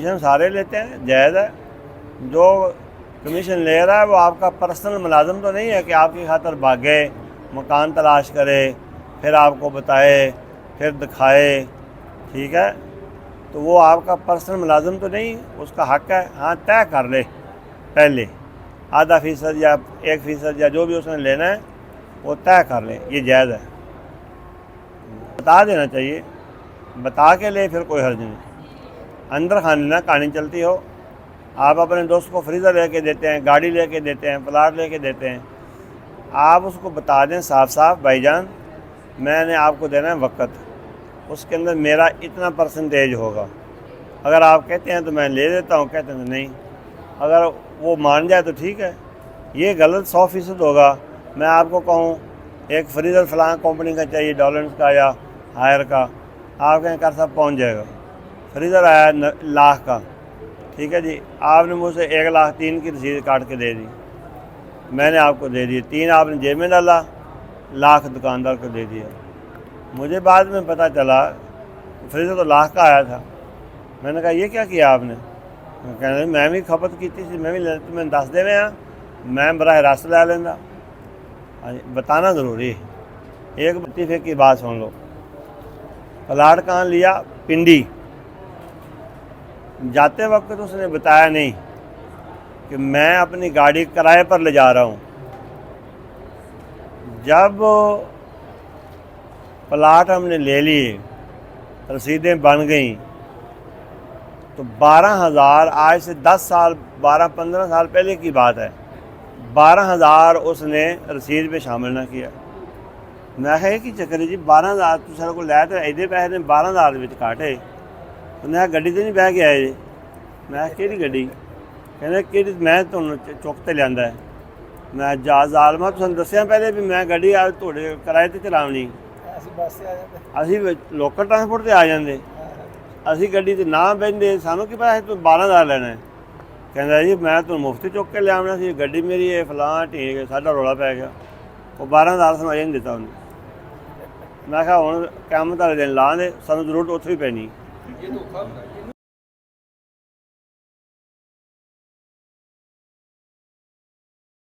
Commission सारे लेते हैं, जायज़ है। जो कमीशन ले रहा है वो आपका पर्सनल मुलाजिम तो नहीं है कि आपकी खातर भागे, मकान तलाश करे, फिर आपको बताए, फिर दिखाए, ठीक है। तो वो आपका पर्सनल मुलाजिम तो नहीं, उसका हक़ है। हाँ, तय कर ले पहले, आधा फ़ीसद या 1% या जो भी उसने लेना है वो तय कर ले, ये जायज़ है। बता देना चाहिए, बता के ले फिर कोई हर्ज नहीं। अंदर खाने ना कहानी चलती हो। आप अपने दोस्त को फ्रीज़र लेके देते हैं, गाड़ी लेके देते हैं, प्लाट लेके देते हैं, आप उसको बता दें साफ साफ, भाईजान मैंने आपको देना है वक़्त, उसके अंदर मेरा इतना परसेंटेज होगा। अगर आप कहते हैं तो मैं ले देता हूँ, कहते हैं तो नहीं। अगर वो मान जाए तो ठीक है। ये गलत 100% होगा। मैं आपको कहूँ एक फ्रीज़र फ़लाँ कंपनी का चाहिए, डॉलर्स का या हायर का, आप कहें कर साहब पहुँच जाएगा। फ्रीज़र आया लाख का, ठीक है जी, आपने मुझसे 1,03,000 की रसीद काट के दे दी, मैंने आपको दे दी, 3 आपने जेब में डाला, लाख दुकानदार को दे दिया। मुझे बाद में पता चला फ्रीज़र तो लाख का आया था। मैंने कहा ये क्या किया आपने? कहने मैं भी खपत की थी, मैं भी तुम्हें दस दे में मैं बराह रास्त लै लेंदा। बताना ज़रूरी है। एक लतीफ़े की बात सुन लो। प्लाट कहाँ लिया? पिंडी। जाते वक्त उसने बताया नहीं कि मैं अपनी गाड़ी किराए पर ले जा रहा हूँ। जब प्लाट हमने ले लिए, रसीदें बन गईं, तो 12,000, आज से 10 साल 12-15 साल पहले की बात है, 12,000 उसने रसीद पे शामिल ना किया। मैं कहा कि चक्कर जी 12,000 तू सारे को लै तो एडे पैसे ने 12,000 विच काटे। उन्हें गड्डी तो नहीं बह के आए जी। मैं केड़ी गड्डी? कहने केड़ी? मैं तुहानूं चुक ते लिआंदा है। मैं जा ज़ालमा तुहानूं दस्सिया पहले भी मैं गड्डी आज तुहाडे किराए ते चलावनी। असीं लोकल ट्रांसपोर्ट ते आ जांदे, असीं गड्डी ते ना बहिंदे, सानूं की पता तूं 12,000 लेना है। कहंदा जी मैं तुहानूं मुफ्त चुक के लिआवना सी, गड्डी मेरी है फलां ठीक, साडा रौला पै गया। वो 12,000 समझ नहीं दिता उन्हें। मैं कहा हुण क़यामत वाले दिन ला दे, सानूं जरूरत उत्थे ही पैनी।